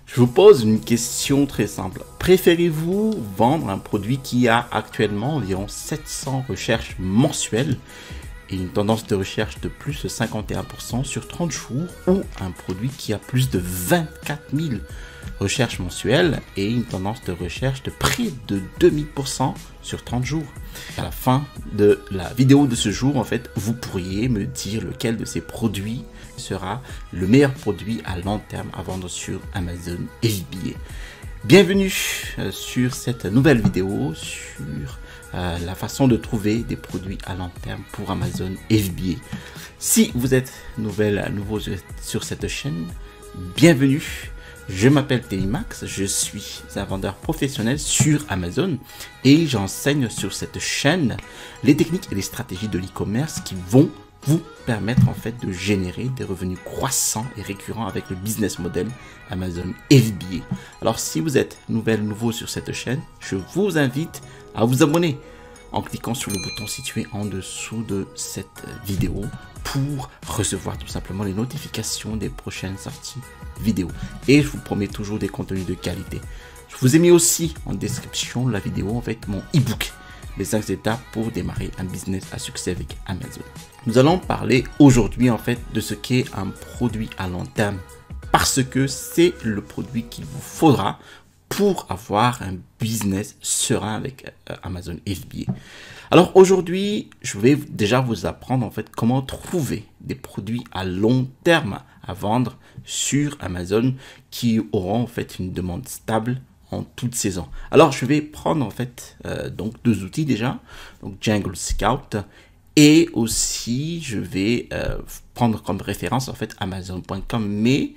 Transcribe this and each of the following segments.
Je vous pose une question très simple. Préférez-vous vendre un produit qui a actuellement environ 700 recherches mensuelles et une tendance de recherche de plus de 51% sur 30 jours ou un produit qui a plus de 24 000 recherches mensuelles et une tendance de recherche de près de 2000% sur 30 jours? À la fin de la vidéo de ce jour, en fait, vous pourriez me dire lequel de ces produits sera le meilleur produit à long terme à vendre sur Amazon FBA. Bienvenue sur cette nouvelle vidéo sur la façon de trouver des produits à long terme pour Amazon FBA. Si vous êtes nouveau sur cette chaîne, bienvenue. Je m'appelle Telimax, je suis un vendeur professionnel sur Amazon et j'enseigne sur cette chaîne les techniques et les stratégies de l'e-commerce qui vont vous permettre en fait de générer des revenus croissants et récurrents avec le business model Amazon FBA. Alors si vous êtes nouveau sur cette chaîne, je vous invite à vous abonner en cliquant sur le bouton situé en dessous de cette vidéo pour recevoir tout simplement les notifications des prochaines sorties vidéo. Et je vous promets toujours des contenus de qualité. Je vous ai mis aussi en description de la vidéo en fait mon e-book, les 5 étapes pour démarrer un business à succès avec Amazon. Nous allons parler aujourd'hui en fait de ce qu'est un produit à long terme parce que c'est le produit qu'il vous faudra pour avoir un business serein avec Amazon FBA. Alors aujourd'hui, je vais déjà vous apprendre en fait comment trouver des produits à long terme à vendre sur Amazon qui auront en fait une demande stable en toute saison. Alors je vais prendre en fait donc deux outils déjà, donc Jungle Scout et aussi je vais prendre comme référence en fait Amazon.com, mais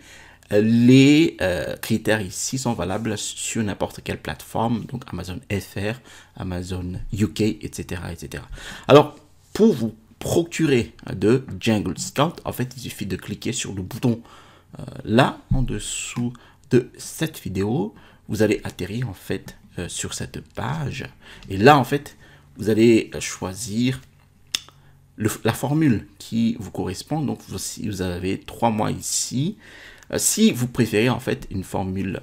les critères ici sont valables sur n'importe quelle plateforme, donc Amazon FR, Amazon UK, etc., etc. Alors, pour vous procurer de Jungle Scout, en fait, il suffit de cliquer sur le bouton là, en dessous de cette vidéo. Vous allez atterrir, en fait, sur cette page. Et là, en fait, vous allez choisir la formule qui vous correspond. Donc, vous avez 3 mois ici. Si vous préférez en fait une formule,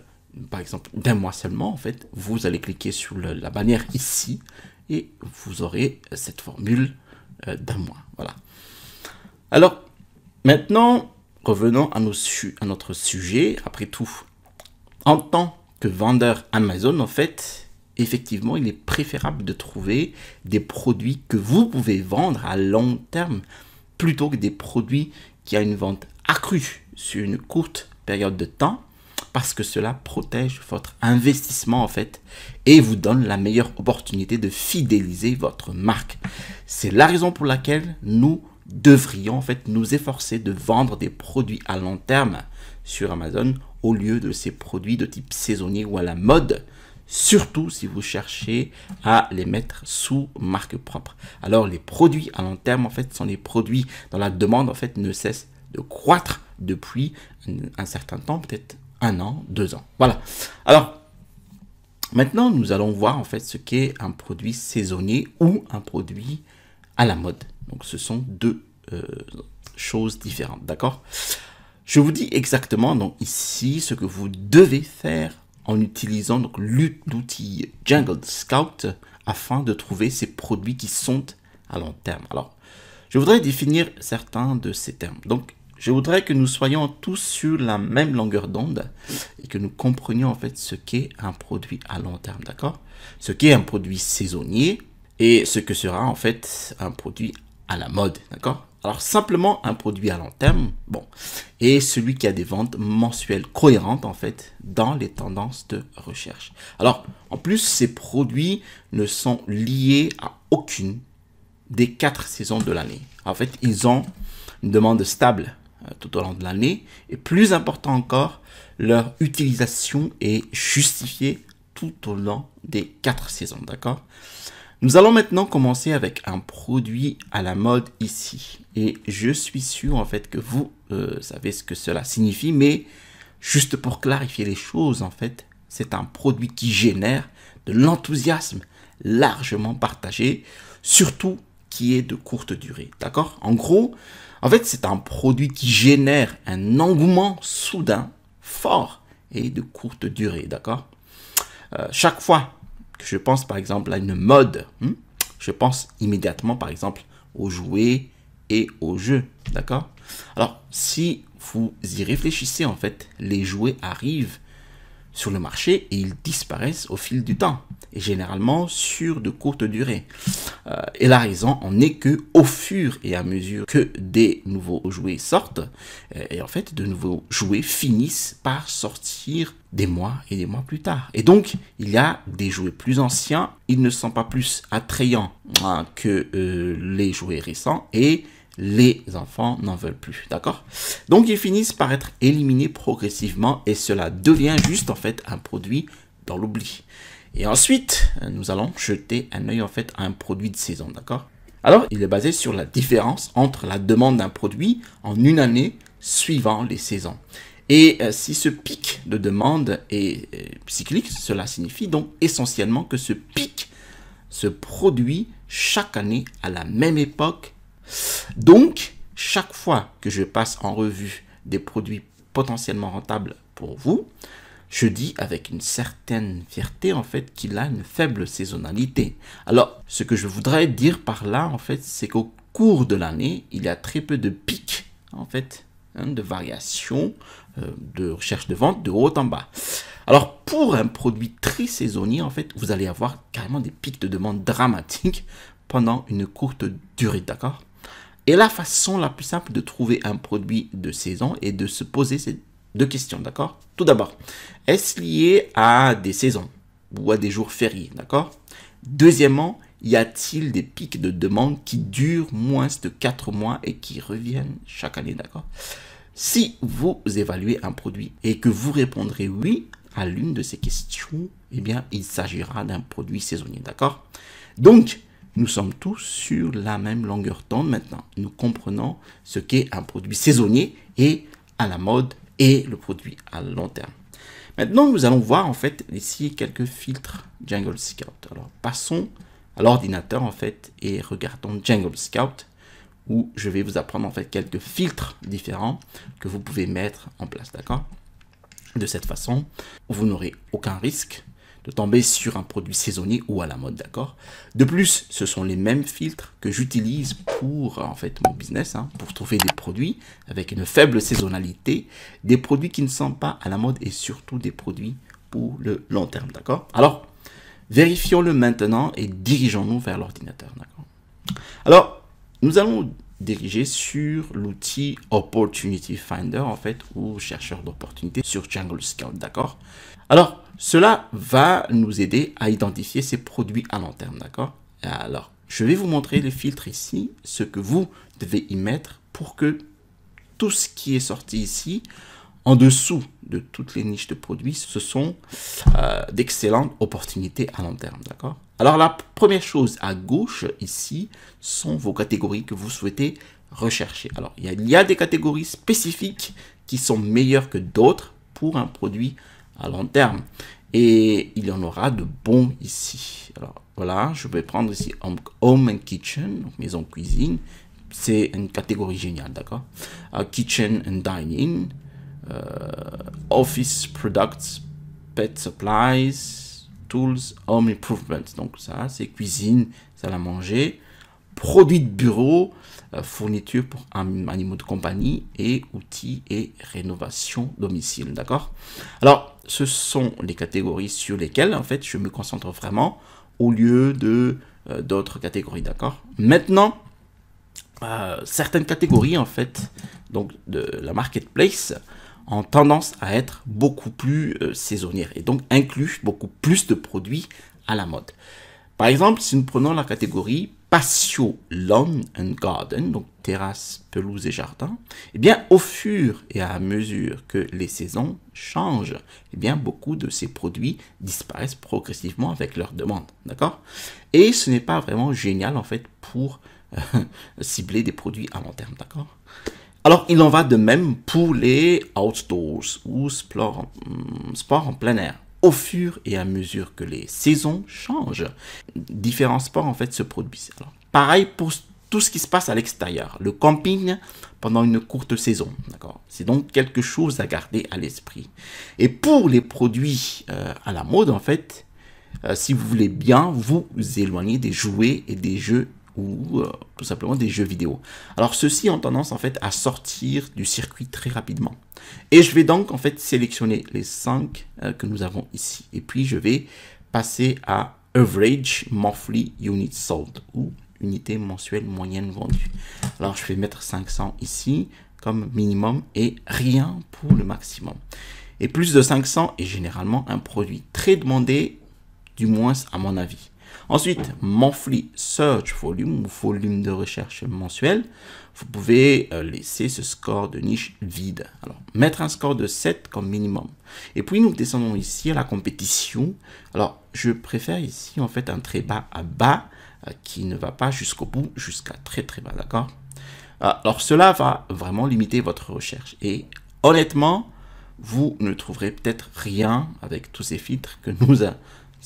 par exemple d'un mois seulement, en fait, vous allez cliquer sur la bannière ici et vous aurez cette formule d'un mois. Voilà. Alors, maintenant, revenons à notre sujet. Après tout, en tant que vendeur Amazon, en fait, effectivement, il est préférable de trouver des produits que vous pouvez vendre à long terme plutôt que des produits qui ont une vente accrue sur une courte période de temps, parce que cela protège votre investissement en fait et vous donne la meilleure opportunité de fidéliser votre marque. C'est la raison pour laquelle nous devrions en fait nous efforcer de vendre des produits à long terme sur Amazon au lieu de ces produits de type saisonnier ou à la mode, surtout si vous cherchez à les mettre sous marque propre. Alors les produits à long terme en fait sont les produits dont la demande en fait ne cesse de croître depuis un certain temps, peut-être 1 an, 2 ans. Voilà. Alors, maintenant, nous allons voir en fait ce qu'est un produit saisonnier ou un produit à la mode. Donc, ce sont deux choses différentes, d'accord? Je vous dis exactement donc ici ce que vous devez faire en utilisant donc l'outil Jungle Scout afin de trouver ces produits qui sont à long terme. Alors, je voudrais définir certains de ces termes. Donc, je voudrais que nous soyons tous sur la même longueur d'onde et que nous comprenions en fait ce qu'est un produit à long terme, d'accord? Ce qu'est un produit saisonnier et ce que sera en fait un produit à la mode, d'accord? Alors simplement un produit à long terme, bon, est celui qui a des ventes mensuelles cohérentes en fait dans les tendances de recherche. Alors en plus, ces produits ne sont liés à aucune des 4 saisons de l'année. En fait, ils ont une demande stable tout au long de l'année et plus important encore, leur utilisation est justifiée tout au long des 4 saisons, d'accord? Nous allons maintenant commencer avec un produit à la mode ici et je suis sûr en fait que vous savez ce que cela signifie, mais juste pour clarifier les choses en fait, c'est un produit qui génère de l'enthousiasme largement partagé, surtout qui est de courte durée, d'accord? En gros, en fait, c'est un produit qui génère un engouement soudain, fort et de courte durée, d'accord? Chaque fois que je pense par exemple à une mode, je pense immédiatement par exemple aux jouets et aux jeux, d'accord? Alors, si vous y réfléchissez, en fait, les jouets arrivent sur le marché et ils disparaissent au fil du temps, et généralement sur de courtes durées. Et la raison en est que au fur et à mesure que des nouveaux jouets sortent, et en fait de nouveaux jouets finissent par sortir des mois et des mois plus tard. Et donc il y a des jouets plus anciens, ils ne sont pas plus attrayants que les jouets récents, et les enfants n'en veulent plus, d'accord? Donc ils finissent par être éliminés progressivement et cela devient juste en fait un produit dans l'oubli. Et ensuite, nous allons jeter un œil en fait à un produit de saison, d'accord? Alors, il est basé sur la différence entre la demande d'un produit en une année suivant les saisons. Et si ce pic de demande est cyclique, cela signifie donc essentiellement que ce pic se produit chaque année à la même époque. Donc, chaque fois que je passe en revue des produits potentiellement rentables pour vous, je dis avec une certaine fierté en fait qu'il a une faible saisonnalité. Alors, ce que je voudrais dire par là en fait, c'est qu'au cours de l'année, il y a très peu de pics en fait, de variations de recherche de vente de haut en bas. Alors, pour un produit très saisonnier, en fait, vous allez avoir carrément des pics de demande dramatiques pendant une courte durée, d'accord? Et la façon la plus simple de trouver un produit de saison est de se poser ces deux questions, d'accord? Tout d'abord, est-ce lié à des saisons ou à des jours fériés, d'accord? Deuxièmement, y a-t-il des pics de demande qui durent moins de 4 mois et qui reviennent chaque année, d'accord? Si vous évaluez un produit et que vous répondrez oui à l'une de ces questions, eh bien, il s'agira d'un produit saisonnier, d'accord? Donc, nous sommes tous sur la même longueur d'onde maintenant. Nous comprenons ce qu'est un produit saisonnier et à la mode et le produit à long terme. Maintenant, nous allons voir en fait ici quelques filtres Jungle Scout. Alors, passons à l'ordinateur en fait et regardons Jungle Scout où je vais vous apprendre en fait quelques filtres différents que vous pouvez mettre en place, d'accord? De cette façon, vous n'aurez aucun risque de tomber sur un produit saisonnier ou à la mode, d'accord? De plus, ce sont les mêmes filtres que j'utilise pour en fait mon business, pour trouver des produits avec une faible saisonnalité, des produits qui ne sont pas à la mode et surtout des produits pour le long terme, d'accord? Alors, vérifions-le maintenant et dirigeons-nous vers l'ordinateur, d'accord? Alors, nous allons diriger sur l'outil Opportunity Finder, en fait, ou chercheur d'opportunités sur Jungle Scout, d'accord? Alors, cela va nous aider à identifier ces produits à long terme, d'accord? Alors, je vais vous montrer les filtres ici, ce que vous devez y mettre pour que tout ce qui est sorti ici, en dessous de toutes les niches de produits, ce sont d'excellentes opportunités à long terme, d'accord? Alors, la première chose à gauche ici sont vos catégories que vous souhaitez rechercher. Alors, il y a des catégories spécifiques qui sont meilleures que d'autres pour un produit à long terme. Et il y en aura de bons ici. Alors, voilà, je vais prendre ici Home and Kitchen, donc maison cuisine. C'est une catégorie géniale, d'accord? Kitchen and Dining, Office Products, Pet Supplies, Tools, Home Improvement. Donc ça, c'est cuisine, salle à manger, produits de bureau, fournitures pour animaux de compagnie et outils et rénovation domicile, d'accord? Alors, ce sont les catégories sur lesquelles, en fait, je me concentre vraiment au lieu de d'autres catégories, d'accord? Maintenant, certaines catégories, en fait, donc de la marketplace, ont tendance à être beaucoup plus saisonnières et donc incluent beaucoup plus de produits à la mode. Par exemple, si nous prenons la catégorie patio, lawn and garden, donc terrasse, pelouse et jardin, eh bien, au fur et à mesure que les saisons changent, eh bien, beaucoup de ces produits disparaissent progressivement avec leur demande, d'accord? Et ce n'est pas vraiment génial, en fait, pour cibler des produits à long terme, d'accord? Alors, il en va de même pour les outdoors ou sport en plein air. Au fur et à mesure que les saisons changent, différents sports en fait se produisent. Alors, pareil pour tout ce qui se passe à l'extérieur, le camping pendant une courte saison, d'accord? C'est donc quelque chose à garder à l'esprit. Et pour les produits à la mode, en fait, si vous voulez bien vous éloigner des jouets et des jeux ou tout simplement des jeux vidéo. Alors ceux-ci ont tendance en fait à sortir du circuit très rapidement. Et je vais donc en fait sélectionner les 5 que nous avons ici. Et puis je vais passer à Average Monthly Unit Sold ou unité mensuelle moyenne vendue. Alors je vais mettre 500 ici comme minimum et rien pour le maximum. Et plus de 500 est généralement un produit très demandé, du moins à mon avis. Ensuite, Monthly Search Volume ou volume de recherche mensuel. Vous pouvez laisser ce score de niche vide. Alors, mettre un score de 7 comme minimum. Et puis, nous descendons ici à la compétition. Alors, je préfère ici, en fait, un très bas à bas qui ne va pas jusqu'au bout, jusqu'à très très bas, d'accord? Alors, cela va vraiment limiter votre recherche. Et honnêtement, vous ne trouverez peut-être rien avec tous ces filtres que nous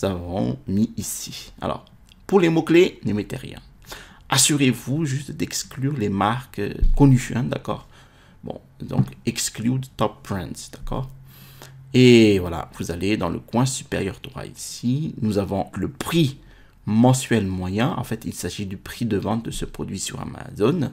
avons mis ici. Alors, pour les mots-clés, ne mettez rien. Assurez-vous juste d'exclure les marques connues, hein, d'accord? Bon, donc, exclude top brands, d'accord? Et voilà, vous allez dans le coin supérieur droit ici. Nous avons le prix mensuel moyen. En fait, il s'agit du prix de vente de ce produit sur Amazon.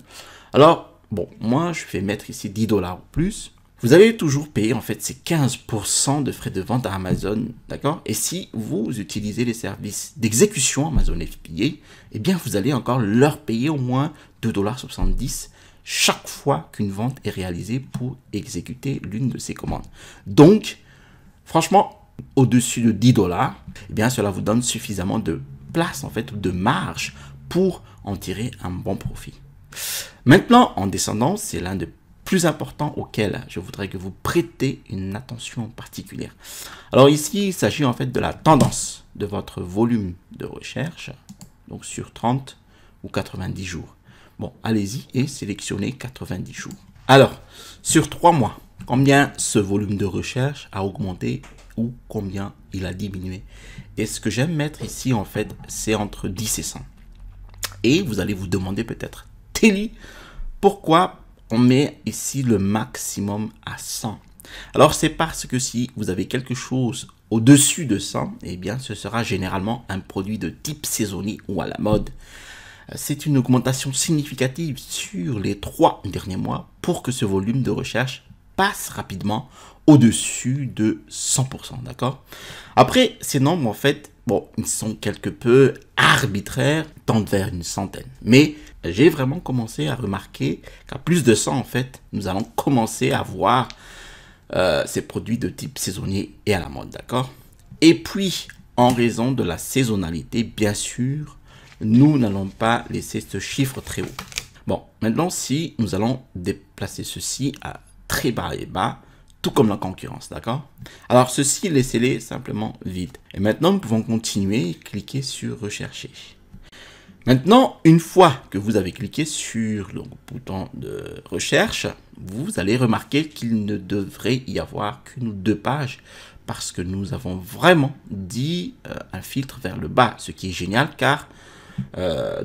Alors, bon, moi, je vais mettre ici 10 $ ou plus. Vous allez toujours payer, en fait, ces 15% de frais de vente à Amazon, d'accord? Et si vous utilisez les services d'exécution Amazon FBA, eh bien, vous allez encore leur payer au moins 2,70 $ chaque fois qu'une vente est réalisée pour exécuter l'une de ces commandes. Donc, franchement, au-dessus de 10 $, eh bien, cela vous donne suffisamment de place, en fait, de marge pour en tirer un bon profit. Maintenant, en descendant, c'est l'un des plus important auquel je voudrais que vous prêtez une attention particulière. Alors ici, il s'agit en fait de la tendance de votre volume de recherche, donc sur 30 ou 90 jours. Bon, allez-y et sélectionnez 90 jours. Alors, sur 3 mois, combien ce volume de recherche a augmenté ou combien il a diminué? Et ce que j'aime mettre ici, en fait, c'est entre 10 et 100. Et vous allez vous demander peut-être, Telly, pourquoi on met ici le maximum à 100. Alors, c'est parce que si vous avez quelque chose au-dessus de 100, eh bien, ce sera généralement un produit de type saisonnier ou à la mode. C'est une augmentation significative sur les 3 derniers mois pour que ce volume de recherche passe rapidement au-dessus de 100%, d'accord? Après, ces nombres, en fait, bon, ils sont quelque peu arbitraires, tendent vers une centaine. Mais j'ai vraiment commencé à remarquer qu'à plus de 100, en fait, nous allons commencer à voir ces produits de type saisonnier et à la mode, d'accord? Et puis, en raison de la saisonnalité, bien sûr, nous n'allons pas laisser ce chiffre très haut. Bon, maintenant, si nous allons déplacer ceci à très bas et bas, tout comme la concurrence, d'accord? Alors, ceci, laissez-les simplement vides. Et maintenant, nous pouvons continuer et cliquer sur rechercher. Maintenant, une fois que vous avez cliqué sur le bouton de recherche, vous allez remarquer qu'il ne devrait y avoir qu'une ou 2 pages parce que nous avons vraiment dit un filtre vers le bas, ce qui est génial car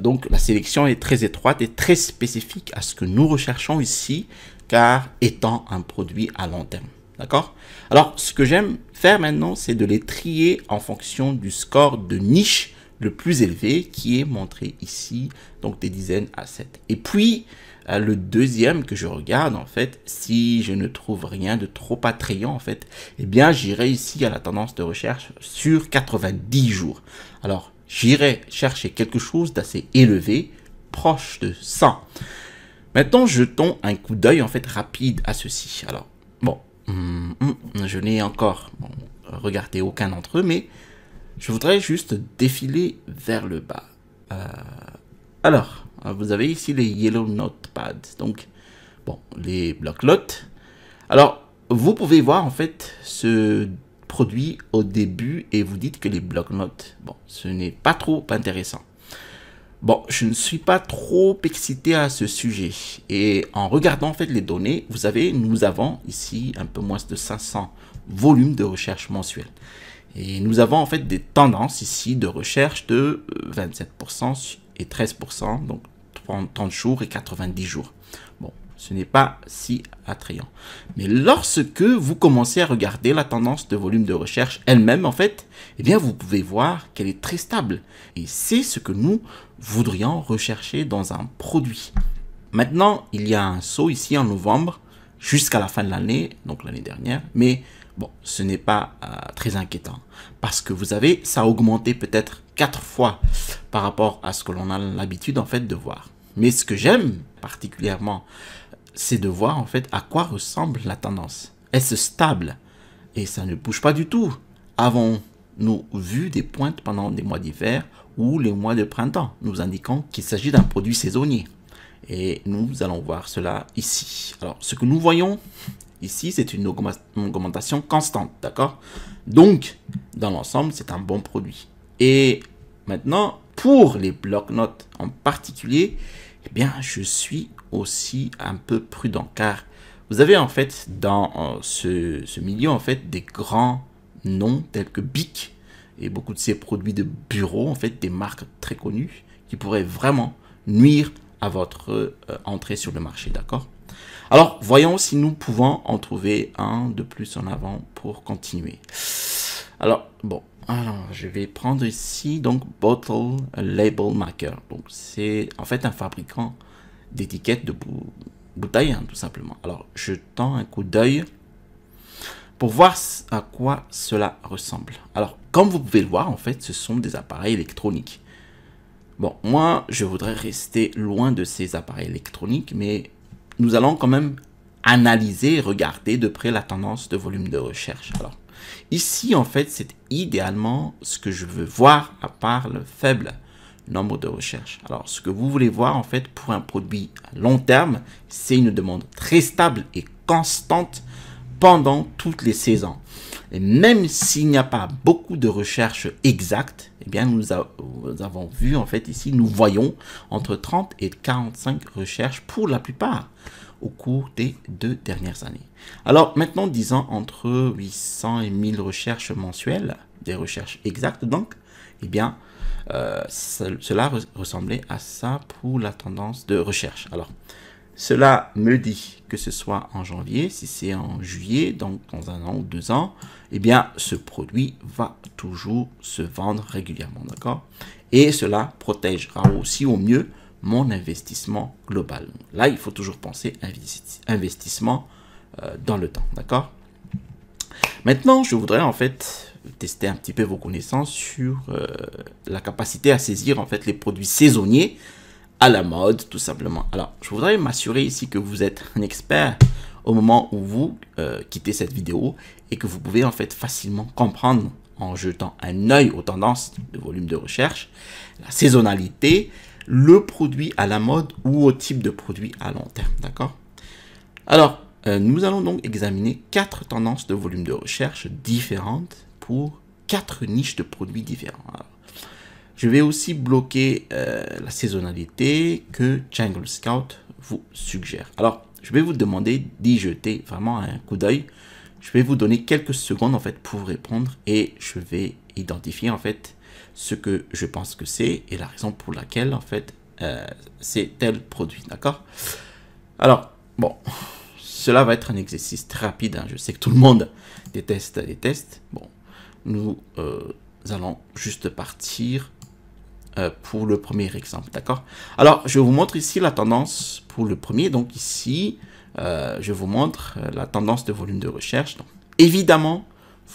donc la sélection est très étroite et très spécifique à ce que nous recherchons ici car étant un produit à long terme. D'accord? Alors, ce que j'aime faire maintenant, c'est de les trier en fonction du score de niche le plus élevé qui est montré ici, donc des dizaines à 7. Et puis, le deuxième que je regarde, en fait, si je ne trouve rien de trop attrayant, en fait, eh bien, j'irai ici à la tendance de recherche sur 90 jours. Alors, j'irai chercher quelque chose d'assez élevé, proche de 100. Maintenant, jetons un coup d'œil, en fait, rapide à ceci. Alors, bon, je n'ai encore regardé aucun d'entre eux, mais je voudrais juste défiler vers le bas. Alors, vous avez ici les Yellow Notepads, donc, bon, les bloc-notes. Alors, vous pouvez voir, en fait, ce produit au début et vous dites que les bloc-notes, bon, ce n'est pas trop intéressant. Bon, je ne suis pas trop excité à ce sujet. Et en regardant, en fait, les données, nous avons ici un peu moins de 500 volumes de recherche mensuels. Et nous avons en fait des tendances ici de recherche de 27% et 13%, donc 30 jours et 90 jours. Bon, ce n'est pas si attrayant. Mais lorsque vous commencez à regarder la tendance de volume de recherche elle-même, en fait, eh bien, vous pouvez voir qu'elle est très stable. Et c'est ce que nous voudrions rechercher dans un produit. Maintenant, il y a un saut ici en novembre jusqu'à la fin de l'année, donc l'année dernière. Mais bon, ce n'est pas très inquiétant parce que vous avez, ça a augmenté peut-être 4 fois par rapport à ce que l'on a l'habitude en fait de voir. Mais ce que j'aime particulièrement, c'est de voir en fait à quoi ressemble la tendance. Est-ce stable? Et ça ne bouge pas du tout. Avons-nous vu des pointes pendant des mois d'hiver ou les mois de printemps, nous indiquant qu'il s'agit d'un produit saisonnier? Et nous allons voir cela ici. Alors, ce que nous voyons ici, c'est une augmentation constante, d'accord? Donc, dans l'ensemble, c'est un bon produit. Et maintenant, pour les blocs-notes en particulier, eh bien, je suis aussi un peu prudent, car vous avez en fait dans ce milieu en fait des grands noms tels que Bic et beaucoup de ces produits de bureau, en fait des marques très connues qui pourraient vraiment nuire à votre entrée sur le marché, d'accord? Alors, voyons si nous pouvons en trouver un de plus en avant pour continuer. Alors, bon, alors je vais prendre ici, donc, Bottle Label Maker. Donc, c'est en fait un fabricant d'étiquettes de bouteilles, hein, tout simplement. Alors, je tends un coup d'œil pour voir à quoi cela ressemble. Alors, comme vous pouvez le voir, en fait, ce sont des appareils électroniques. Bon, moi, je voudrais rester loin de ces appareils électroniques, mais nous allons quand même analyser et regarder de près la tendance de volume de recherche. Alors, ici, en fait, c'est idéalement ce que je veux voir à part le faible nombre de recherches. Alors, ce que vous voulez voir, en fait, pour un produit à long terme, c'est une demande très stable et constante pendant toutes les saisons. Et même s'il n'y a pas beaucoup de recherches exactes, eh bien, nous avons vu, en fait, ici, nous voyons entre 30 et 45 recherches pour la plupart au cours des 2 dernières années. Alors, maintenant, disons entre 800 et 1000 recherches mensuelles, des recherches exactes, donc, eh bien, cela ressemblait à ça pour la tendance de recherche. Alors, cela me dit que ce soit en janvier, si c'est en juillet, donc dans 1 an ou 2 ans, eh bien, ce produit va toujours se vendre régulièrement, d'accord? Et cela protégera aussi au mieux mon investissement global. Là, il faut toujours penser investissement dans le temps, d'accord? Maintenant, je voudrais en fait tester un petit peu vos connaissances sur la capacité à saisir en fait les produits saisonniers à la mode, tout simplement. Alors, je voudrais m'assurer ici que vous êtes un expert au moment où vous quittez cette vidéo et que vous pouvez en fait facilement comprendre en jetant un œil aux tendances de volume de recherche, la saisonnalité, le produit à la mode ou au type de produit à long terme, d'accord? Alors, nous allons donc examiner 4 tendances de volume de recherche différentes pour 4 niches de produits différents. Alors, je vais aussi bloquer la saisonnalité que Jungle Scout vous suggère. Alors, je vais vous demander d'y jeter vraiment un coup d'œil. Je vais vous donner quelques secondes en fait pour répondre et je vais identifier en fait ce que je pense que c'est et la raison pour laquelle en fait c'est tel produit, d'accord? Alors, bon, cela va être un exercice très rapide, hein. Je sais que tout le monde déteste les tests. Bon, nous allons juste partir pour le premier exemple, d'accord? Alors, je vous montre ici la tendance pour le premier. Donc ici, je vous montre la tendance de volume de recherche. Donc, évidemment,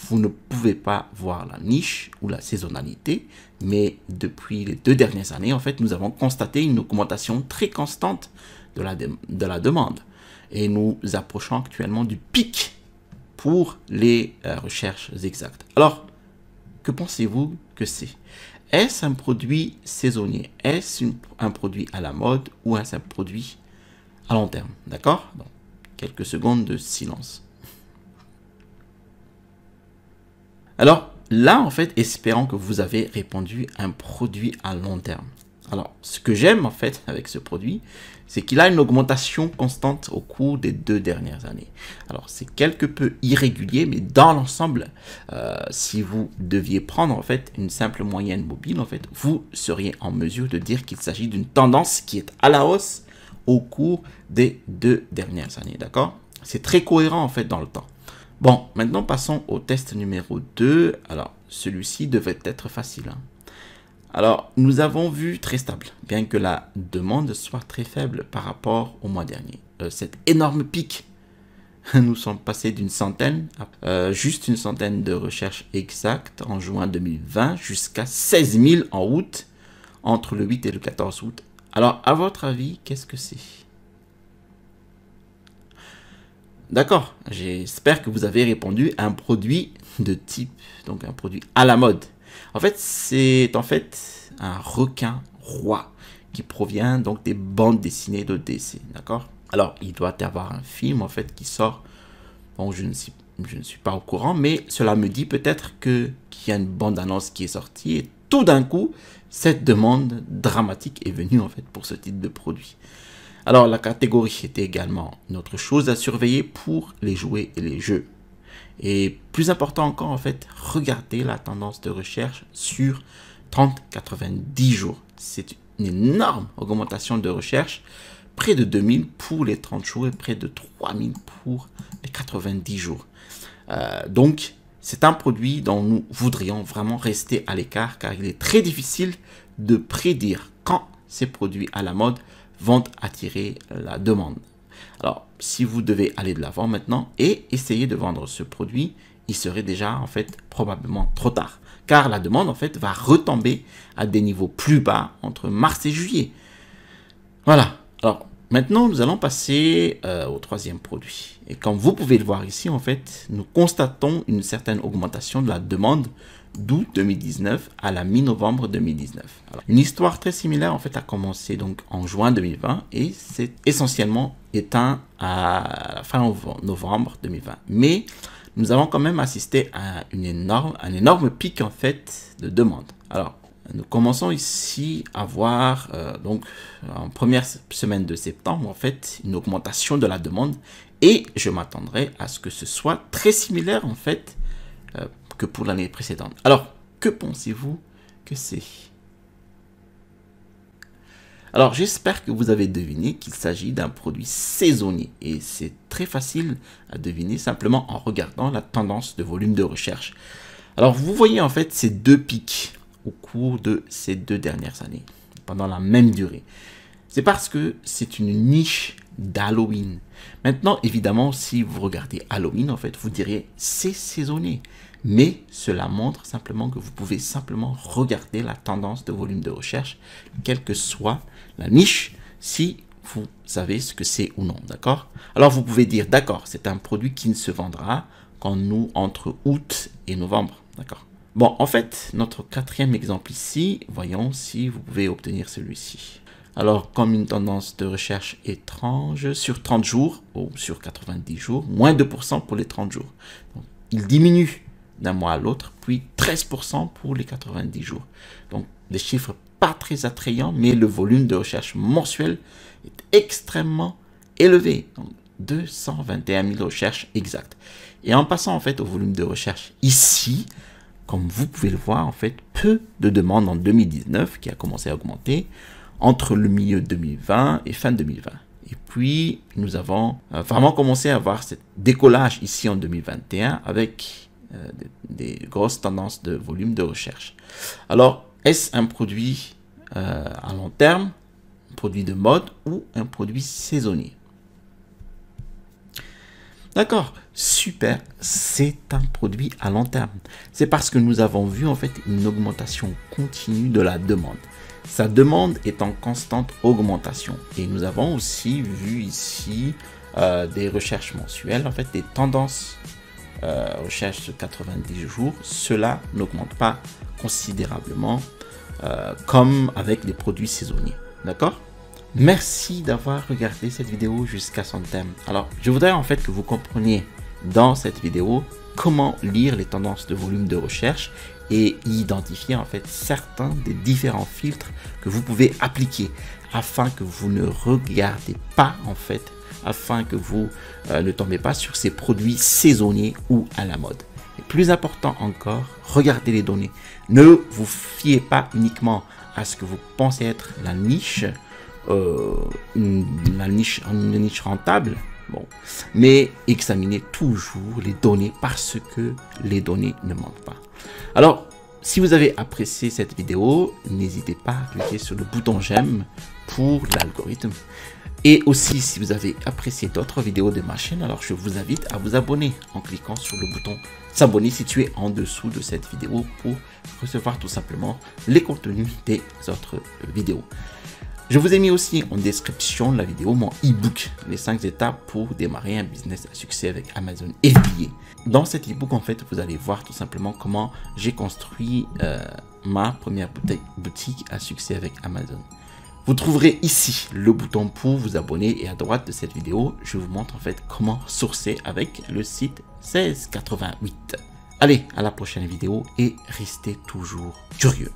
vous ne pouvez pas voir la niche ou la saisonnalité, mais depuis les 2 dernières années, en fait, nous avons constaté une augmentation très constante de la demande. Et nous approchons actuellement du pic pour les recherches exactes. Alors, que pensez-vous que c'est? Est-ce un produit saisonnier? Est-ce un produit à la mode ou est-ce un produit à long terme? D'accord? Donc, quelques secondes de silence. Alors, là, en fait, espérons que vous avez répondu un produit à long terme. Alors, ce que j'aime en fait avec ce produit, c'est qu'il a une augmentation constante au cours des 2 dernières années. Alors, c'est quelque peu irrégulier, mais dans l'ensemble, si vous deviez prendre en fait une simple moyenne mobile, en fait, vous seriez en mesure de dire qu'il s'agit d'une tendance qui est à la hausse au cours des 2 dernières années, d'accord? C'est très cohérent en fait dans le temps. Bon, maintenant passons au test numéro 2. Alors, celui-ci devait être facile, hein. Alors, nous avons vu très stable, bien que la demande soit très faible par rapport au mois dernier. Cet énorme pic, nous sommes passés d'une centaine, juste une centaine de recherches exactes en juin 2020, jusqu'à 16 000 en août, entre le 8 et le 14 août. Alors, à votre avis, qu'est-ce que c'est? D'accord, j'espère que vous avez répondu à un produit de type, donc un produit à la mode. En fait, c'est un requin roi qui provient donc des bandes dessinées de DC, d'accord? Alors, il doit y avoir un film en fait qui sort. Bon, je ne suis pas au courant, mais cela me dit peut-être qu'il y a une bande-annonce qui est sortie et tout d'un coup, cette demande dramatique est venue en fait pour ce type de produit. Alors, la catégorie était également une autre chose à surveiller pour les jouets et les jeux. Et plus important encore, en fait, regardez la tendance de recherche sur 30-90 jours. C'est une énorme augmentation de recherche. Près de 2000 pour les 30 jours et près de 3000 pour les 90 jours. Donc, c'est un produit dont nous voudrions vraiment rester à l'écart car il est très difficile de prédire quand ces produits à la mode vont attirer la demande. Alors, si vous devez aller de l'avant maintenant et essayer de vendre ce produit, il serait déjà en fait probablement trop tard. Car la demande en fait va retomber à des niveaux plus bas entre mars et juillet. Voilà. Alors, maintenant, nous allons passer au troisième produit. Et comme vous pouvez le voir ici, en fait, nous constatons une certaine augmentation de la demande d'août 2019 à la mi-novembre 2019. Alors, une histoire très similaire en fait a commencé donc en juin 2020 et c'est essentiellement éteint à la fin novembre 2020. Mais nous avons quand même assisté à un énorme pic en fait de demande. Alors, nous commençons ici à voir donc en première semaine de septembre en fait une augmentation de la demande et je m'attendrai à ce que ce soit très similaire en fait que pour l'année précédente. Alors, que pensez-vous que c'est? Alors, j'espère que vous avez deviné qu'il s'agit d'un produit saisonnier et c'est très facile à deviner simplement en regardant la tendance de volume de recherche. Alors, vous voyez en fait ces deux pics au cours de ces 2 dernières années, pendant la même durée. C'est parce que c'est une niche d'Halloween. Maintenant, évidemment, si vous regardez Halloween, en fait, vous diriez c'est saisonnier. Mais cela montre simplement que vous pouvez simplement regarder la tendance de volume de recherche, quelle que soit la niche, si vous savez ce que c'est ou non, d'accord? Alors, vous pouvez dire, d'accord, c'est un produit qui ne se vendra qu'en nous entre août et novembre, d'accord? Bon, en fait, notre quatrième exemple ici, voyons si vous pouvez obtenir celui-ci. Alors, comme une tendance de recherche étrange, sur 30 jours, ou sur 90 jours, moins 2% pour les 30 jours. Donc, il diminue d'un mois à l'autre, puis 13% pour les 90 jours. Donc, des chiffres pas très attrayants, mais le volume de recherche mensuel est extrêmement élevé. Donc, 221 000 recherches exactes. Et en passant en fait au volume de recherche ici, comme vous pouvez le voir, en fait, peu de demandes en 2019 qui a commencé à augmenter entre le milieu 2020 et fin 2020. Et puis, nous avons vraiment commencé à avoir ce décollage ici en 2021 avec des grosses tendances de volume de recherche. Alors, est-ce un produit à long terme, un produit de mode ou un produit saisonnier? D'accord, super, c'est un produit à long terme. C'est parce que nous avons vu en fait une augmentation continue de la demande. Sa demande est en constante augmentation. Et nous avons aussi vu ici des recherches mensuelles, en fait des tendances recherche de 90 jours. Cela n'augmente pas considérablement comme avec les produits saisonniers. D'accord? Merci d'avoir regardé cette vidéo jusqu'à son terme. Alors, je voudrais en fait que vous compreniez dans cette vidéo comment lire les tendances de volume de recherche et identifier en fait certains des différents filtres que vous pouvez appliquer afin que vous ne regardez pas en fait, afin que vous ne tombez pas sur ces produits saisonniers ou à la mode. Et plus important encore, regardez les données. Ne vous fiez pas uniquement à ce que vous pensez être la niche, une niche rentable, bon, mais examinez toujours les données parce que les données ne mentent pas. Alors, si vous avez apprécié cette vidéo, n'hésitez pas à cliquer sur le bouton j'aime pour l'algorithme. Et aussi, si vous avez apprécié d'autres vidéos de ma chaîne, alors je vous invite à vous abonner en cliquant sur le bouton s'abonner situé en dessous de cette vidéo pour recevoir tout simplement les contenus des autres vidéos. Je vous ai mis aussi en description de la vidéo mon e-book, les 5 étapes pour démarrer un business à succès avec Amazon FBA. Dans cet e-book, en fait, vous allez voir tout simplement comment j'ai construit ma première boutique à succès avec Amazon. Vous trouverez ici le bouton pour vous abonner et à droite de cette vidéo, je vous montre en fait comment sourcer avec le site 1688. Allez, à la prochaine vidéo et restez toujours curieux.